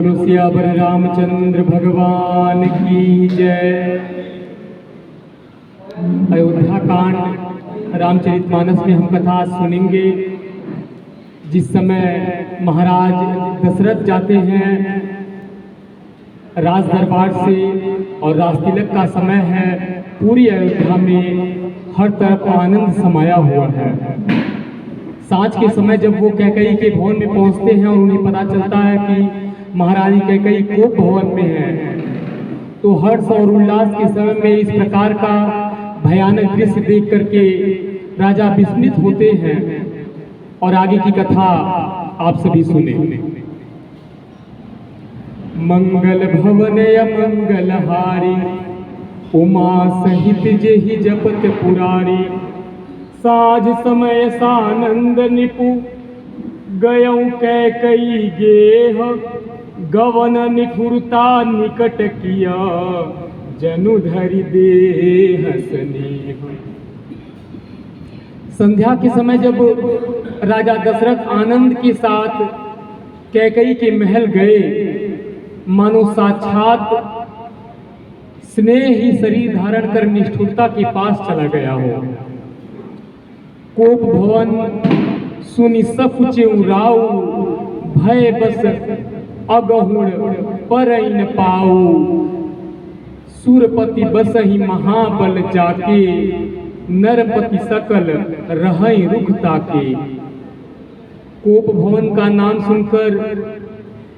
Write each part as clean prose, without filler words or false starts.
सियावर रामचंद्र भगवान की जय। अयोध्या कांड रामचरितमानस में हम कथा सुनेंगे। जिस समय महाराज दशरथ जाते हैं राज दरबार से और राज तिलक का समय है, पूरी अयोध्या में हर तरफ आनंद समाया हुआ है। सांझ के समय जब वो कैकई के भवन में पहुंचते हैं और उन्हें पता चलता है कि महारानी कैकई कोप भवन में है, तो हर्ष और उल्लास के समय में इस प्रकार का भयानक दृश्य देख करके राजा विस्मित होते हैं। और आगे की कथा आप सभी सुने। मंगल भवन अमंगल हारी, उमा सहित जेहि जपत पुरारी। साझ समय सानंद निपु, गयौ कैकई गेह। गवन निठुरता निकट किया, जनु धरि देह स्नेह। संध्या के समय जब राजा दशरथ आनंद के साथ कैकई के महल गए, मानो साक्षात स्नेह ही शरीर धारण कर निष्ठुरता के पास चला गया हो। कोप भवन सुनि सकुच उराऊ, भय बस अगहुण परइन पाऊ। सुरपति बसहि महाबल जाके, नरपति सकल रहै रुख ताके। कोप भवन का नाम सुनकर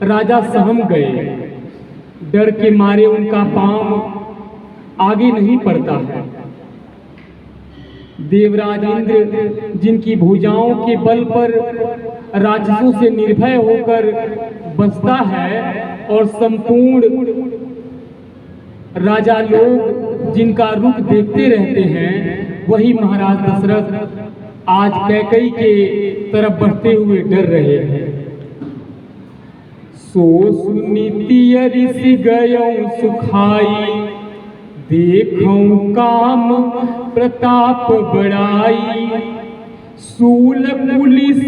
राजा सहम गए। डर के मारे उनका पांव आगे नहीं पड़ता है। देवराज इंद्र जिनकी भुजाओं के बल पर राक्षसों से निर्भय होकर बसता है, और संपूर्ण राजा लोग जिनका रुख देखते रहते हैं, वही महाराज दशरथ आज कैकई के तरफ बढ़ते हुए डर रहे हैं। सो सुनीति ऋषि गयौ सुखाई, देखौ काम प्रताप बड़ाई। सूल पुलिस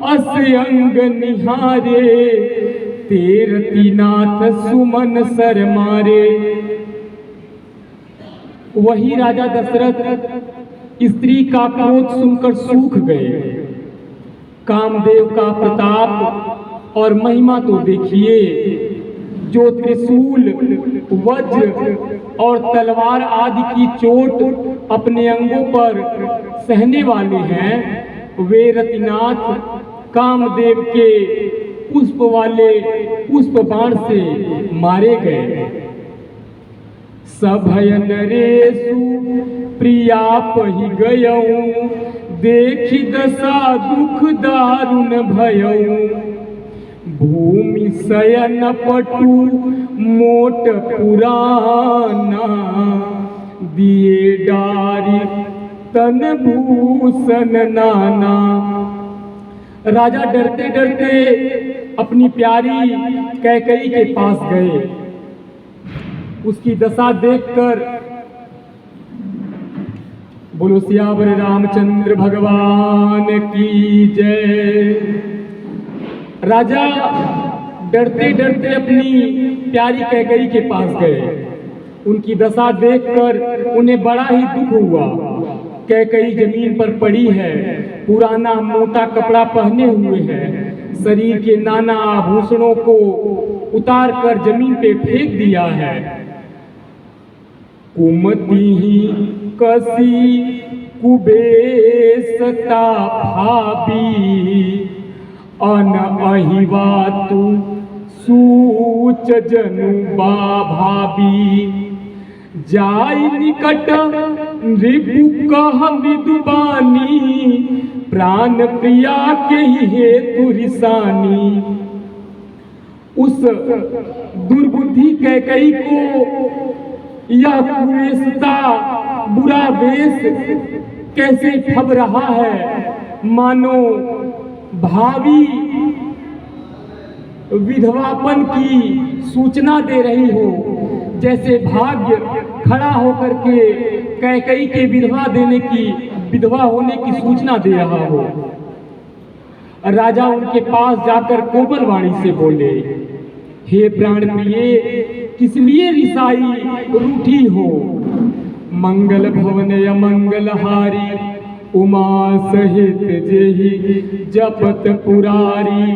अस अंग निहारे, तेरतीनाथ सुमन सर मारे। वही राजा दशरथ स्त्री का क्रोध सुनकर सूख गए। कामदेव का प्रताप और महिमा तो देखिए, जो त्रिशूल, वज्र और तलवार आदि की चोट अपने अंगों पर सहने वाले हैं, वे रतिनाथ कामदेव के पुष्प वाले पुष्प बाण से मारे गए। सभय नरेशु प्रियापहि गयौ, देखि दशा दुख दारुण भयौ। भूमि शयन पटु मोट पुराना, दिए डारी तन भूषण नाना। राजा डरते डरते अपनी प्यारी कैकई के पास गए। उसकी दशा देखकर बोलो सियावर रामचंद्र भगवान की जय। राजा डरते डरते अपनी प्यारी कैकई के पास गए। उनकी दशा देखकर उन्हें बड़ा ही दुख हुआ। कैकई जमीन पर पड़ी है, पुराना मोटा कपड़ा पहने हुए है, शरीर के नाना आभूषणों को उतार कर जमीन पे फेंक दिया है। कुमति ही कसी कुबेसता भाबी, अन अहिवा तू सूच जनु बा भाबी। जाई निकट रिपु कह विदुबानी, प्राण प्रिया के ही हेतु रिसानी। उस दुर्बुद्धि कैकई को यह कुवेशता बुरा वेश कैसे ठग रहा है, मानो भावी विधवापन की सूचना दे रही हो। जैसे भाग्य खड़ा होकर के कैकई के विधवा होने की सूचना दे रहा हो। राजा उनके पास जाकर कोमल वाणी से बोले, हे प्राण प्रिय, किस लिए रिसाई रूठी हो? मंगल भवन अमंगल हारी, उमा सहित जेहि जपत पुरारी।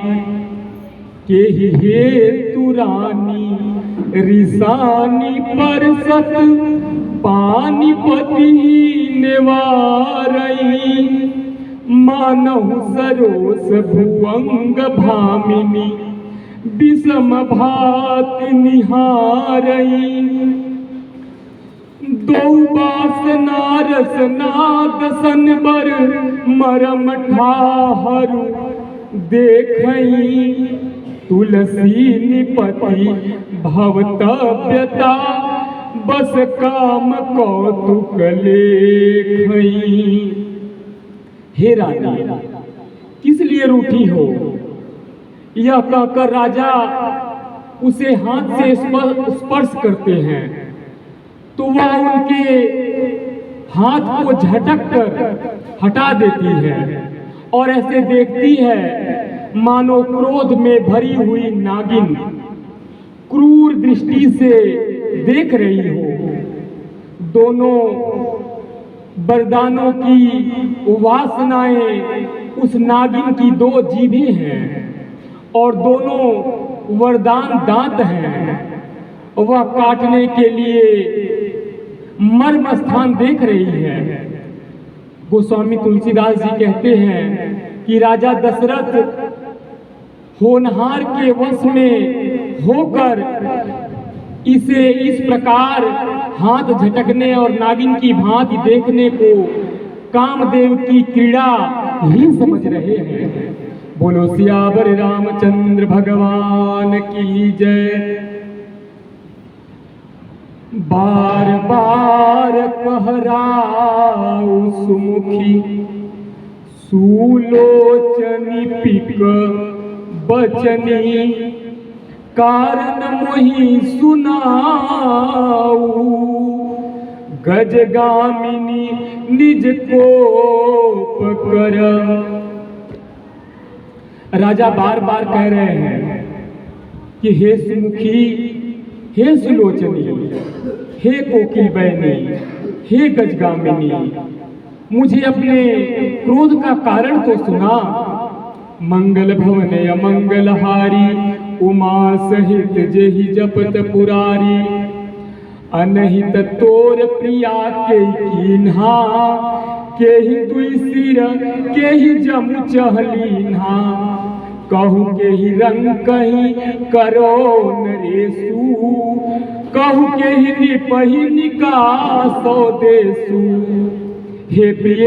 केहि हेतु रानी रिसानी परसत, पानीपति निवारई। मानहु सरोस भुअंग भामिनी, विषम भाति निहारई। दो बासना रसनाद सनबर, मरम ठाहरु देखई। तुलसी निपति भवतव्यता, बस काम कौतुक लेखई। हे रानी, किस लिए रूठी हो? यह कहकर राजा उसे हाथ से स्पर्श करते हैं तो वह उनके हाथ को झटक कर हटा देती है और ऐसे देखती है मानो क्रोध में भरी हुई नागिन क्रूर दृष्टि से देख रही हो। दोनों वरदानों की वासनाएं उस नागिन की दो जीभें हैं और दोनों वरदान दांत हैं। वह काटने के लिए मर्म स्थान देख रही है। गोस्वामी तुलसीदास जी कहते हैं कि राजा दशरथ होनहार के वश में होकर इसे इस प्रकार हाथ झटकने और नागिन की भांति देखने को कामदेव की क्रीड़ा ही समझ रहे हैं। बोलो सियावर रामचंद्र भगवान की जय। बार बार कहराउ सुमुखी, सुलोचनी पिक बचनी। कारण मोहि सुनाऊ, गजगामिनी निज कोप कर। राजा बार बार कह रहे हैं कि हे सुमुखी, हे सुलोचनी, हे कोकिल बहनी, हे गजगामिनी, मुझे अपने क्रोध का कारण तो सुना। मंगल भवन अमंगल हारी, उमा सहित जेहि जपत पुरारी। अनहित तोर प्रिया के कीन्हा, केहि दुई सिर केहि जमु चहलीन्हा। कहु केहि रंग कहीं करो नरेसु, कहु केहि निपहि निकासो देसु। हे प्रिय,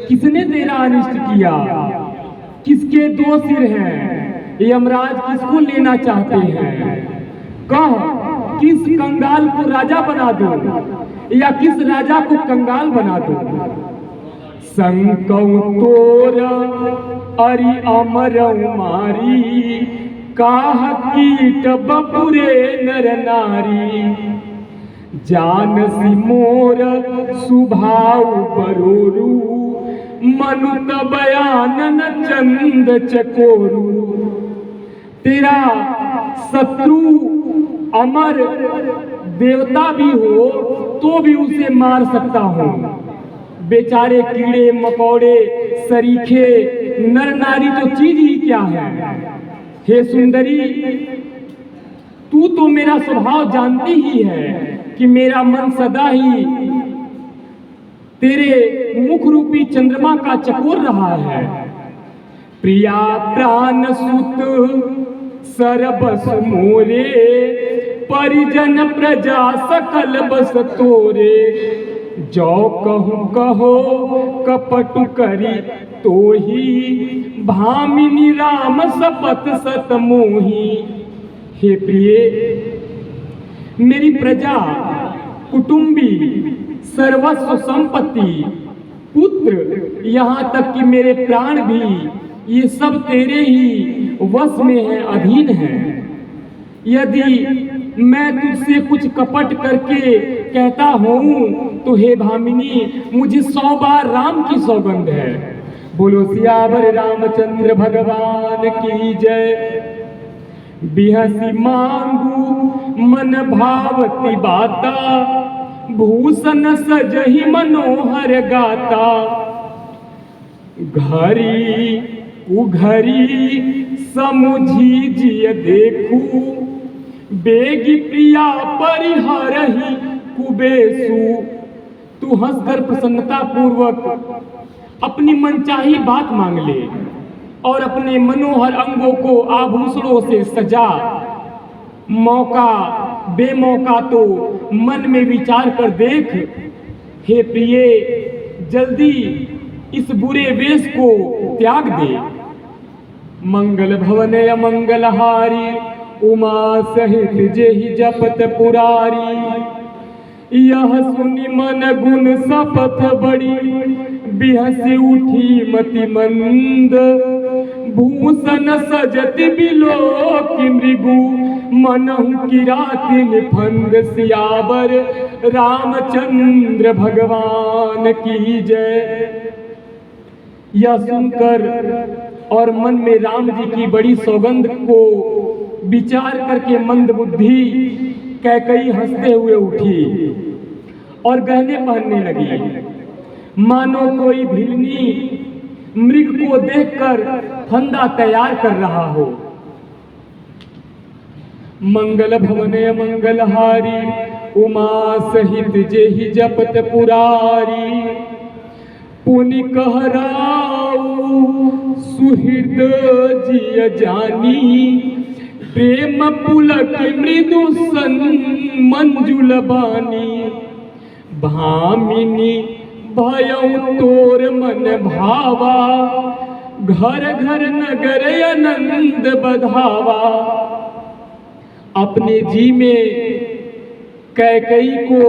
किसने तेरा अनिष्ट किया? किसके दो सिर हैं? यमराज किसको लेना चाहते हैं? कह, किस कंगाल को राजा बना दो या किस राजा को कंगाल बना दो? संकौ तोर अरि अमर मारी, काह कीट बपुरे नर नारी। जानसी मोर सुभाव बरोरू, मनुत बयानन चंद चकोरू। तेरा शत्रु अमर देवता भी हो तो भी उसे मार सकता हूँ। बेचारे कीड़े मकोड़े सरीखे नर नारी तो चीज ही क्या है? हे सुंदरी, तू तो मेरा स्वभाव जानती ही है कि मेरा मन सदा ही तेरे मुख रूपी चंद्रमा का चकोर रहा है। प्रिया प्राण सुत सरबस मोरे, परिजन प्रजा सकल बस तोरे। जो कहूँ कहो कपट करी तोही, भामिनी राम सपत सत मोही। हे प्रिय, मेरी प्रजा, कुटुंबी, सर्वस्व संपत्ति, पुत्र, यहाँ तक कि मेरे प्राण भी, ये सब तेरे ही वश में है, अधीन है। यदि मैं तुझसे कुछ कपट करके कहता हूँ तो हे भामिनी, मुझे 100 बार राम की सौगंध है। बोलो सियावर रामचंद्र भगवान की जय। बिहसी मांगू मन भावती बाता, भूषण सजहि मनोहर गाता। घरी उघरी समुझी जिय देखू, बेगी प्रिया परिहरहि कुबेसु। तू हंसकर प्रसन्नता पूर्वक अपनी मनचाही बात मांग ले और अपने मनोहर अंगों को आभूषणों से सजा। मौका बेमौका तो मन में विचार कर देख। हे प्रिय, जल्दी इस बुरे वेश को त्याग दे। मंगल भवन अमंगलहारी, उमा सहित जेहि जपत पुरारी। यह सुनि मन गुण सपथ बड़ी, बिहसी उठी मति मंद। भूषण सजति बिलोकि मृगु, मनहु किरातिन फंद। सियावर रामचंद्र भगवान की जय। यह सुनकर और मन में राम जी की बड़ी सौगंध को विचार करके मंद बुद्धि कैकई हंसते हुए उठी और गहने पहनने लगी। मानो कोई भिलनी मृग को देखकर फंदा तैयार कर रहा हो। मंगल भवन मंगलहारी, उमा सहित जेहि जपत पुरारी। पुनि कहराऊ सुहृद जिय जानी, प्रेम पुलक मृदु सन मंजुल बानी। भामिनी भयउ तोर मन भावा, घर घर नगर आनंद बधावा। अपने जी में कैकई को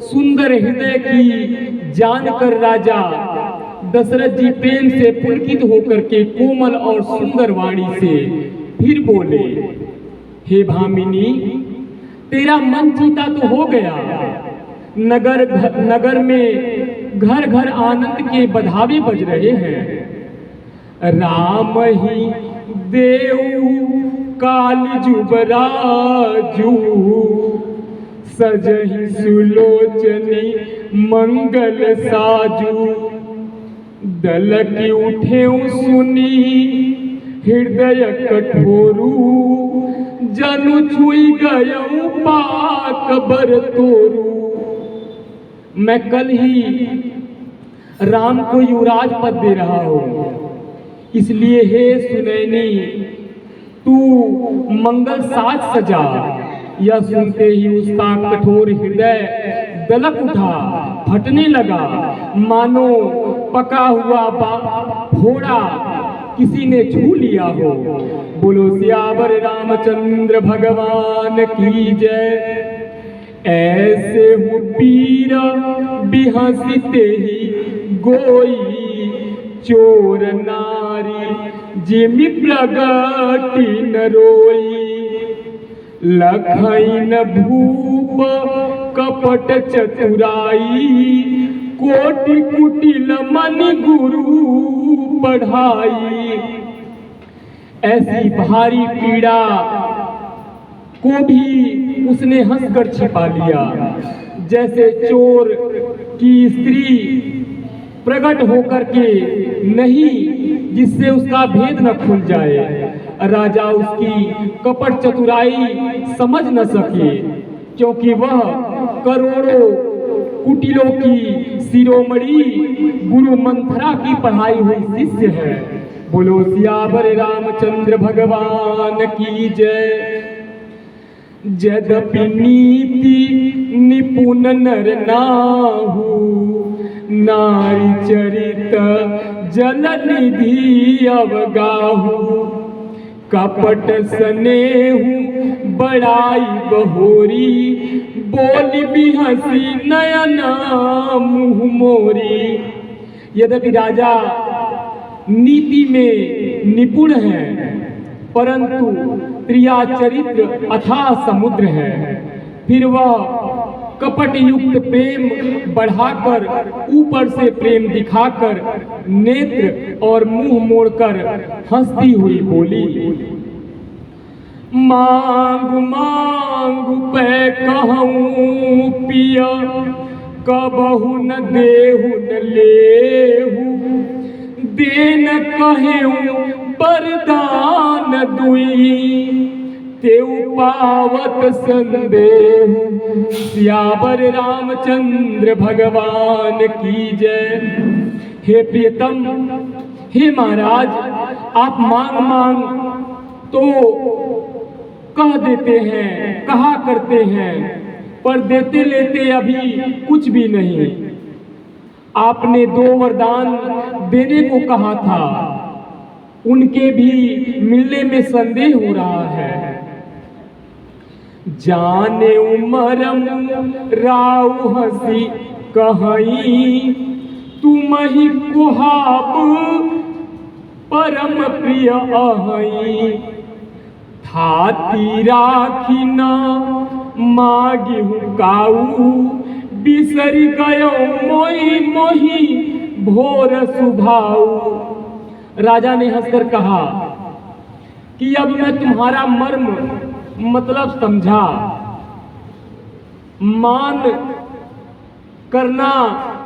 सुंदर हृदय की जानकर राजा दशरथ जी प्रेम से पुलकित होकर के कोमल और सुंदर वाणी से फिर बोले, हे भामिनी, तेरा मन जीता तो हो गया। नगर में घर घर आनंद के बधावे बज रहे हैं। राम ही देव काल जुबराजू, सजहि सुलोचनी मंगल साजू। दलकी उठे सुनी हृदय कठोरू, जनु छुई गयऊ पाक बर तोरू। मैं कल ही राम को युवराज पद दे रहा हूं, इसलिए हे सुनैनी, तू मंगल साज सजा। यह सुनते ही उसका कठोर हृदय दलक उठा, फटने लगा, मानो पका हुआ फोड़ा किसी ने छू लिया हो। बोलो सियावर रामचंद्र भगवान की जय। ऐसे हूँ पीरा बिहसते ही गोई, चोर नारी जिमि प्रगति न रोई। लखइन भूप कपट चतुराई, कोटि कुटिल मन गुरु बढ़ाई। ऐसी भारी पीड़ा को भी उसने हंसकर छिपा लिया, जैसे चोर की स्त्री प्रकट होकर के नहीं, जिससे उसका भेद न खुल जाए। राजा उसकी कपट चतुराई समझ न सके, क्योंकि वह करोड़ों कुटिलों की शिरोमणि गुरु मंथरा की पढ़ाई हुई शिष्य है। बोलो सियावर रामचंद्र भगवान की जय। यद्यपि नीति निपुण नर नाहु, नारी चरित जल निधि अवगाहु। कपट स्नेहु बड़ाई बहोरी, बोली बिहसी नयना मुँह मोरी। यद्यपि राजा नीति में निपुण है, परंतु प्रिया चरित्र अथाह समुद्र है। फिर वह कपट युक्त प्रेम बढ़ाकर, ऊपर से प्रेम दिखाकर, नेत्र और मुंह मोड़कर हंसती हुई बोली, मांग मांग पे कहूँ पिया, कबहु न देहु न लेहु, देन कहूँ वरदान दुई, तेऊ पावत संदेहु। सियावर रामचंद्र भगवान की जय। हे प्रियतम, हे महाराज, आप मांग मांग तो कह देते हैं, कहा करते हैं, पर देते लेते अभी कुछ भी नहीं। आपने 2 वरदान देने को कहा था, उनके भी मिलने में संदेह हो रहा है। जाने उमरम राउ हसी कहीं, तुम ही कुहाब परम प्रिय अहई, थाती राखी न मागी काऊ, बिसरी गयो मोही मोही भोर सुभाऊ। राजा ने हंसकर कहा कि अब मैं तुम्हारा मर्म मतलब समझा। मान करना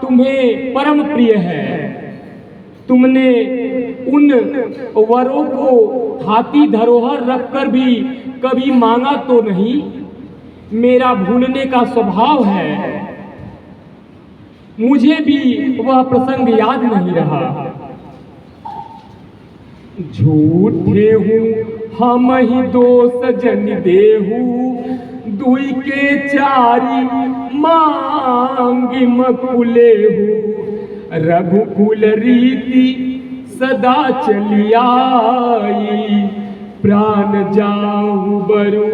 तुम्हें परम प्रिय है। तुमने उन वरों को हाथी धरोहर रखकर भी कभी मांगा तो नहीं। मेरा भूलने का स्वभाव है, मुझे भी वह प्रसंग याद नहीं रहा। झूठे हूँ हम ही 2 सजन देहू, दुई के चारी मांगी मकुले हूँ। रघुकुल रीति सदा चली आई, प्राण जाऊं बरु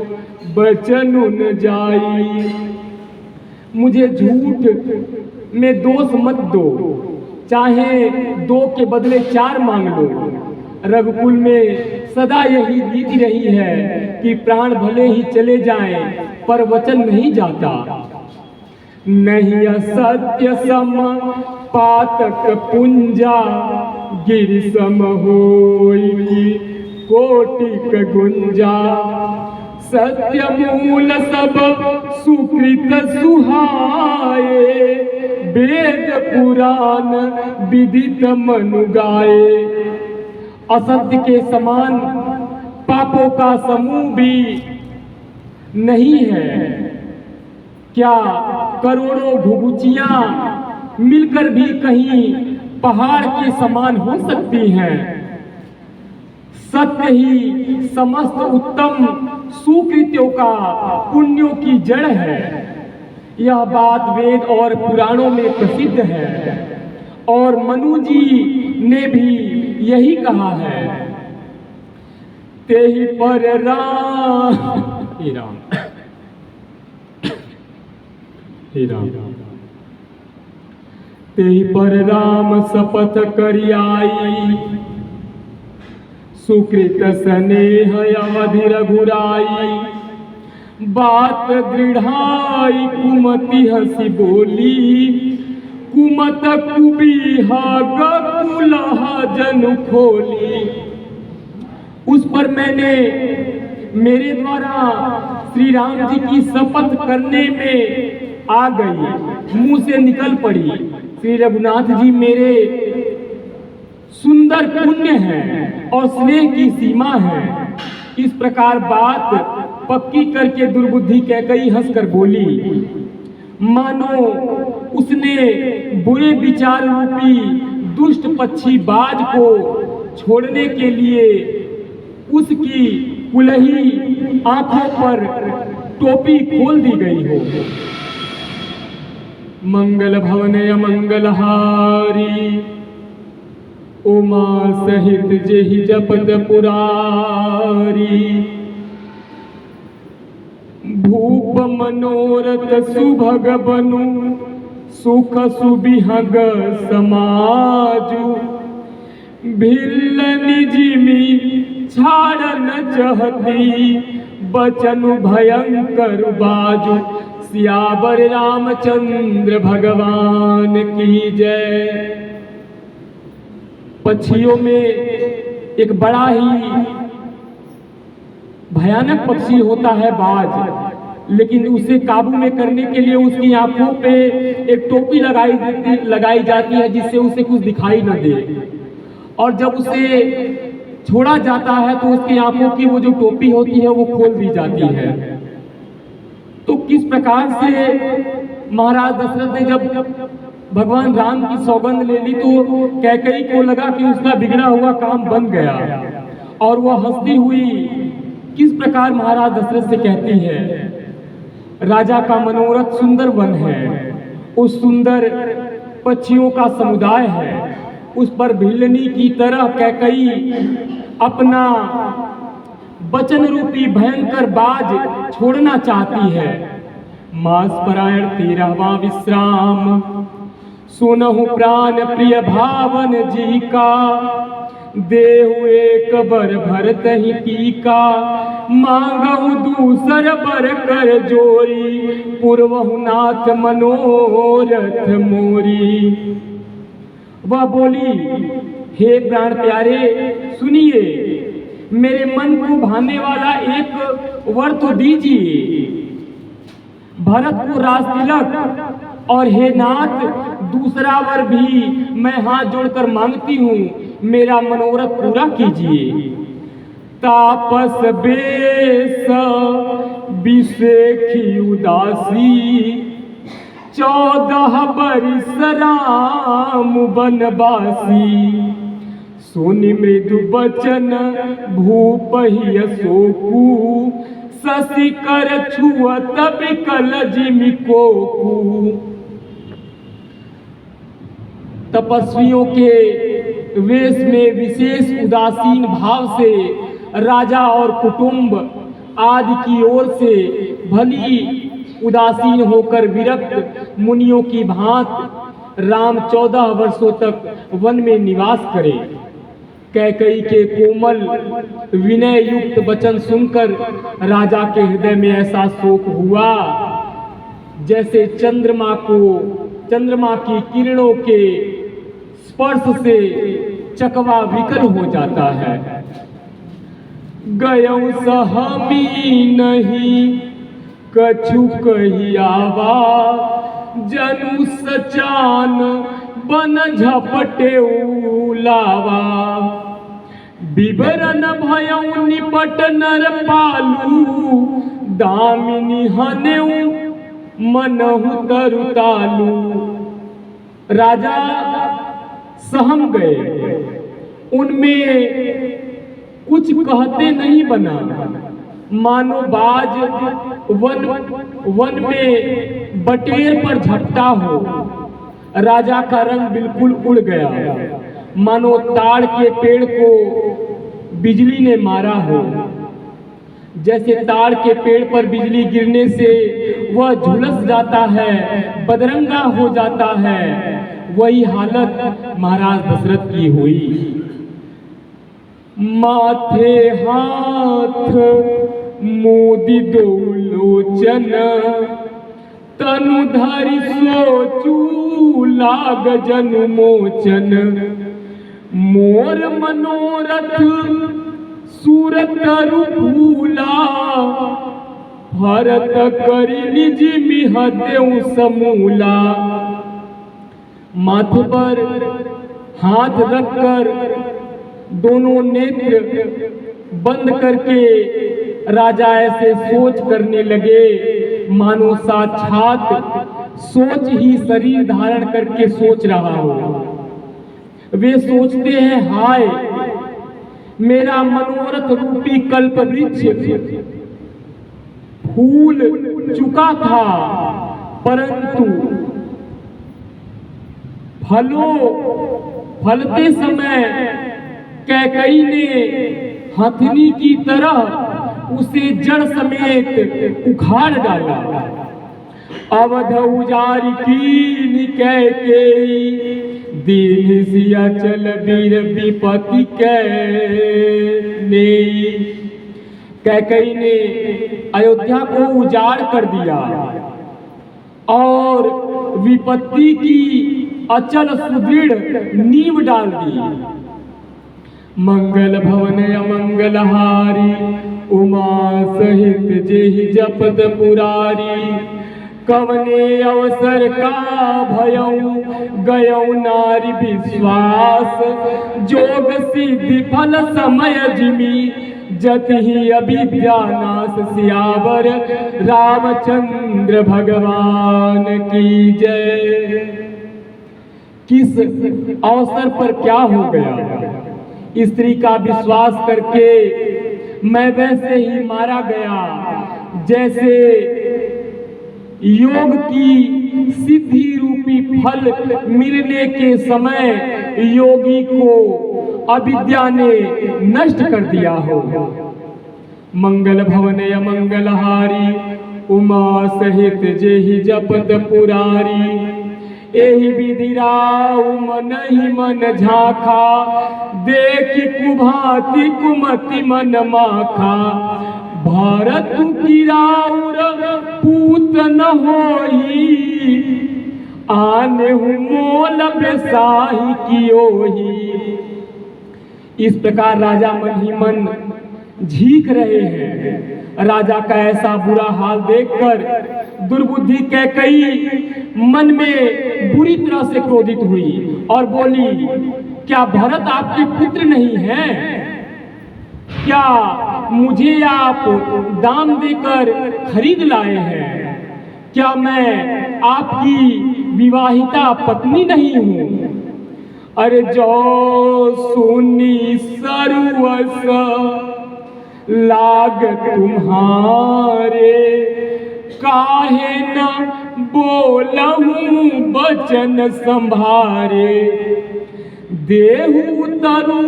बचन न जाई। मुझे झूठ में दोष मत दो, चाहे 2 के बदले 4 मांग लो। रघुकुल में सदा यही रीति रही है कि प्राण भले ही चले जाएं, पर वचन नहीं जाता। नहीं असत्य सम पातक पुंजा, गिर सम होई कोटिक गुंजा। सत्य मूल सब सुकृत सुहाए, वेद पुराण विदित मनु गाए। असत्य के समान पापों का समूह भी नहीं है। क्या करोड़ों घुघुचियां मिलकर भी कहीं पहाड़ के समान हो सकती हैं? सत्य ही समस्त उत्तम सुकृत्यों का पुण्यों की जड़ है। यह बात वेद और पुराणों में प्रसिद्ध है और मनु जी ने भी यही कहा है। तेहि पर राम हे राम हे राम, तेहि पर राम शपथ करियाई, सुकृत स्नेह अवधि रघुराई। बात दृढ़ाई कुमति हंसी बोली, कुमत कुबीहा गकुलहा जनु खोली। उस पर मैंने मेरे द्वारा श्री राम जी की शपथ करने में आ गई, मुंह से निकल पड़ी। श्री रघुनाथ जी मेरे सुंदर पुण्य है और स्नेह की सीमा है। इस प्रकार बात पक्की करके दुर्बुद्धि कैकई हंसकर बोली, मानो उसने बुरे विचार रूपी दुष्ट पक्षी बाज को छोड़ने के लिए उसकी कुलही आंखों पर टोपी खोल दी गई हो। मंगल भवन मंगलहारी, उमा सहित जेहि जपत पुरारी। भूप मनोरथ सुभग बनु, सुख सुबिहग समाजु। भिल्ल निजिमी छाड़ न चहती, बचनु भयंकर बाजु। सियावर रामचंद्र भगवान की जय। पक्षियों में एक बड़ा ही भयानक पक्षी होता है बाज, लेकिन उसे काबू में करने के लिए उसकी आंखों पे एक टोपी लगाई जाती है जिससे उसे कुछ दिखाई न दे, और जब उसे छोड़ा जाता है तो उसकी आंखों की वो जो टोपी होती है वो खोल दी जाती है। तो किस प्रकार से महाराज दशरथ ने जब भगवान राम की सौगंध ले ली तो कैकेयी को लगा कि उसका बिगड़ा हुआ काम बन गया, और वह हंसती हुई किस प्रकार महाराज दशरथ से कहती है, राजा का मनोरथ सुंदर वन है, उस सुंदर पक्षियों का समुदाय है, उस पर भिल्लनी की तरह कैकेयी अपना वचन रूपी भयंकर बाज छोड़ना चाहती है। मास परायण 13वां विश्राम, सुनहु प्राण प्रिय भावन जी का, देहु एक बर भरत ही टीका, मांगहु दूसर बर कर जोरी, पूर्वहु नाथ मनोरथ मोरी। वह बोली, हे प्राण प्यारे सुनिए, मेरे मन को भाने वाला एक वर तो दीजिए। भरत को राज तिलक, और हे नाथ दूसरा वर भी मैं हाथ जोड़कर मांगती हूँ, मेरा मनोरथ पूरा कीजिए। तापस बेस बिसेखी उदासी, 14 बरिस राम बनवासी, सुनि मृदु बचन भूपहि अशोकु, शशि कर छुअत बिकल जिमि कोकु। तपस्वियों के वेश में विशेष उदासीन भाव से राजा और कुटुंब आदि की ओर से भली उदासीन होकर विरक्त मुनियों की भांत राम 14 वर्षों तक वन में निवास करे। कैकेयी के कोमल विनय युक्त वचन सुनकर राजा के हृदय में ऐसा शोक हुआ जैसे चंद्रमा की किरणों के स्पर्श से चकवा विकल हो जाता है। गयौ सहमी नहीं कछु कहियावा, जनु सचान बन झपटे उलावा, विवरण भयउ निपट नर पालू, दामिनी हनेऊ मनहु तरुतालू। राजा सहम गए, उनमें कुछ कहते नहीं बना, मानो बाज वन में बटेर पर झपटा हो। राजा का रंग बिल्कुल उड़ गया, मानो ताड़ के पेड़ को बिजली ने मारा हो। जैसे ताड़ के पेड़ पर बिजली गिरने से वह झुलस जाता है, बदरंगा हो जाता है, वही हालत महाराज दशरथ की हुई। माथे हाथ मोदी दो लोचन, तनु धरि सोचू लाग जनु मोचन। मोर मनोरथ सूरत रूला, भरत करि निज मिहदेउ समूला। माथे पर हाथ रखकर दोनों नेत्र बंद करके राजा ऐसे सोच करने लगे मानो साक्षात सोच ही शरीर धारण करके सोच रहा हो। वे सोचते हैं, हाय मेरा मनोरथ रूपी कल्प वृक्ष फूल चुका था, परंतु फलते समय कैकेयी ने हथनी की तरह उसे जड़ समेत उखाड़ डाला। अवध उजारी कीन कैकेयी, दीन सिया चल वीर विपति कैकेयी ने अयोध्या को उजाड़ कर दिया और विपत्ति की अचल सुदृढ़ नींव डाल दी। मंगल भवन अमंगलहारी उमा सहित जेहि जपत पुरारी। कवने अवसर का भयऊ गयऊ नारी विश्वास। जोग सिद्धि फल समय जिमी जति अविद्या नाश। सियावर रामचंद्र भगवान की जय। किस अवसर पर क्या हो गया? स्त्री का विश्वास करके मैं वैसे ही मारा गया जैसे योग की सिद्धि रूपी फल मिलने के समय योगी को अविद्या ने नष्ट कर दिया हो। मंगल भवन अमंगलहारी उमा सहित जेहि जपत पुरारी। एहि विधि राउ मन ही मन झाखा। देख कुभाति कुमति मन माखा। भारत की राउर पूत न होई। आने हूँ मोल बेसाही कियोही। इस प्रकार राजा मन ही मन झीक रहे हैं। राजा का ऐसा बुरा हाल देखकर दुर्बुद्धि कैकई मन में बुरी तरह से क्रोधित हुई और बोली, क्या भरत आपके पुत्र नहीं है? क्या मुझे आप दाम देकर खरीद लाए हैं? क्या मैं आपकी विवाहिता पत्नी नहीं हूँ? अरे जो सुनी सर्वस लाग तुम्हारे। काहे न बोलहूँ बचन संभारे। देहु तरु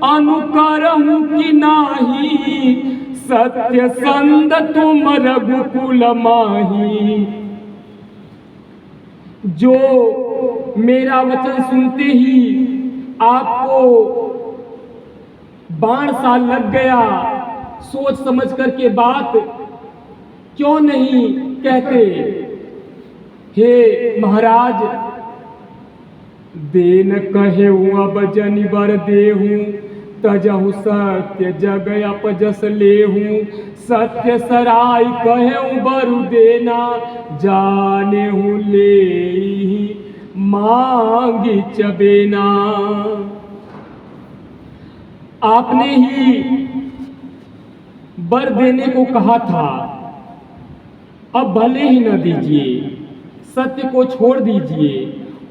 अनुकरहूँ कि नाही। सत्य संद तुम रघुकुल माही। जो मेरा वचन सुनते ही आपको बाण सा लग गया, सोच समझ करके बात क्यों नहीं कहते? हे महाराज, देन कहे अब जनि बर देहूं। तजहु सत्य जग अपजस लेहूं। सत्य सराय कहे बरु देना। जाने हूँ ले मांगी चबेना। आपने ही बर देने को कहा था, अब भले ही न दीजिए। सत्य को छोड़ दीजिए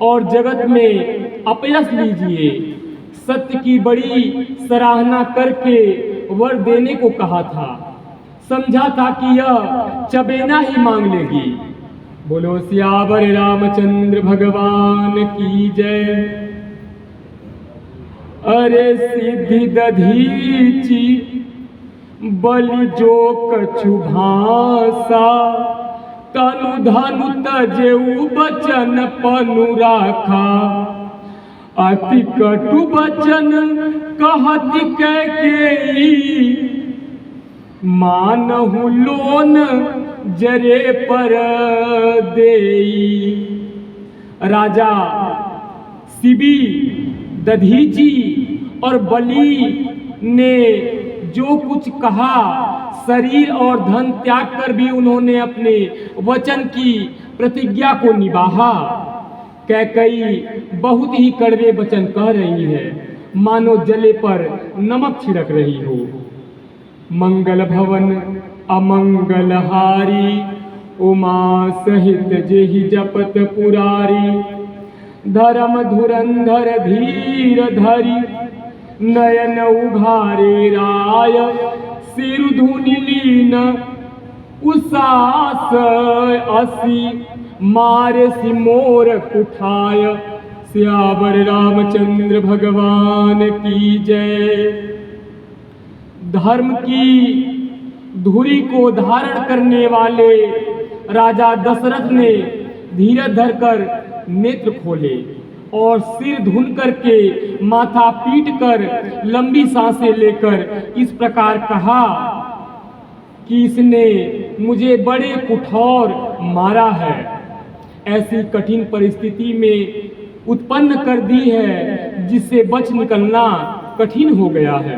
और जगत में अपयश लीजिए। सत्य की बड़ी सराहना करके वर देने को कहा था। समझा था कि यह चबेना ही मांग लेगी। बोलो सियावर रामचंद्र भगवान की जय। अरे सिद्धि दधीची बलि जो कछु भाषा। तनु धनु तजेऊ बचन पनु राखा। अति कटु बचन कहति कैकेयी। मानहु लोन जरे पर देई। राजा शिबी, दधीची और बलि ने जो कुछ कहा, शरीर और धन त्याग कर भी उन्होंने अपने वचन की प्रतिज्ञा को निभाया। कैकेयी बहुत ही कड़वे वचन कह रही है, मानो जले पर नमक छिड़क रही हो। मंगल भवन अमंगलहारी उमा सहित जेहि जपत पुरारी। धर्म धुरंधर धीर धरी नयन उघारे राय। सिर धुनि लीन उसास असी। मारे सि मोर कुठाय। सियावर रामचंद्र भगवान की जय। धर्म की धुरी को धारण करने वाले राजा दशरथ ने धीरज धरकर नेत्र खोले और सिर धुन करके माथा पीट कर लंबी सांसें लेकर इस प्रकार कहा कि इसने मुझे बड़े कुठौर मारा है। ऐसी कठिन परिस्थिति में उत्पन्न कर दी है जिससे बच निकलना कठिन हो गया है।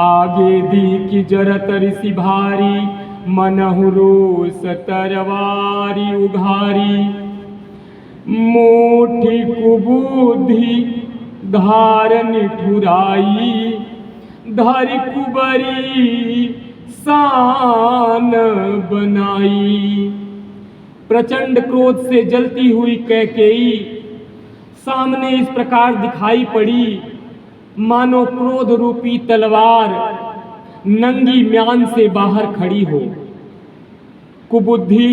आगे दी जरत ऋषि भारी, मनहु रोष तरवारी उघारी। मोठी कुबुद्धि धार निठुराई, धरि कुबरी सान बनाई। प्रचंड क्रोध से जलती हुई कैकेयी सामने इस प्रकार दिखाई पड़ी, मानो क्रोध रूपी तलवार नंगी म्यान से बाहर खड़ी हो। कुबुद्धि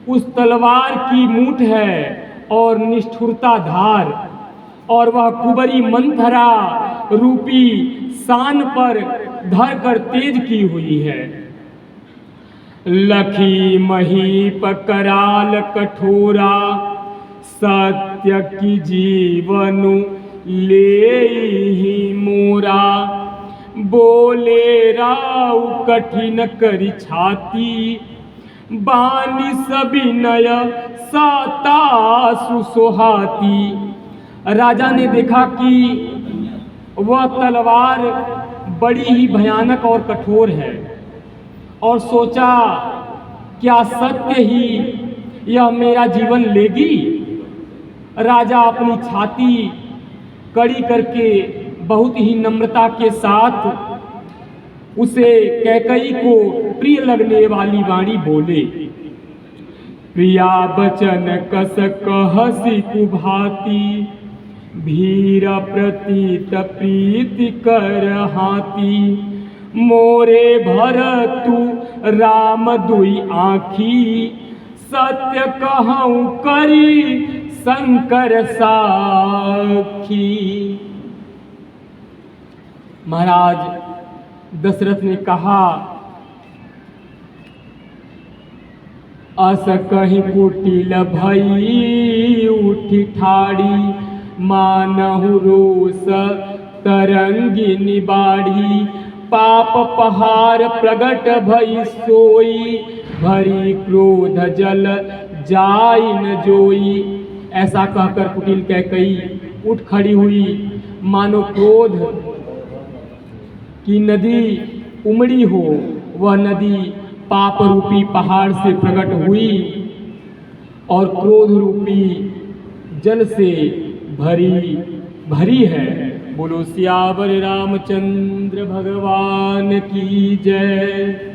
उस तलवार की मूठ है और निष्ठुरता धार, और वह कुबरी मंथरा रूपी सान पर धरकर तेज की हुई है। लखी महीप कराल कठोरा, सत्य की जीवनु लेहि मोरा। बोले राउ कठिन करि छाती, बानी सविनय साता सुसोहाती। राजा ने देखा कि वह तलवार बड़ी ही भयानक और कठोर है, और सोचा क्या सत्य ही यह मेरा जीवन लेगी। राजा अपनी छाती कड़ी करके बहुत ही नम्रता के साथ उसे कैकेयी को प्रिय लगने वाली वाणी बोले। प्रिया बचन कस कहसी कुभाती, भीर प्रतीत प्रीति कर हाथी। मोरे भरतु राम दुई आँखी, सत्य कहूँ करी शंकर साखी। महाराज दशरथ ने कहा, अस कहीं कुटिल भई उठी ठाड़ी, मानहु रोष तरंगी निबाड़ी। पाप पहाड़ प्रगट भई सोई, भरी क्रोध जल जाई न जोई। ऐसा कहकर कुटिल कैकेयी उठ खड़ी हुई, मानो क्रोध की नदी उमड़ी हो। वह नदी पाप रूपी पहाड़ से प्रकट हुई और क्रोध रूपी जल से भरी है। बोलो सियावर रामचंद्र भगवान की जय।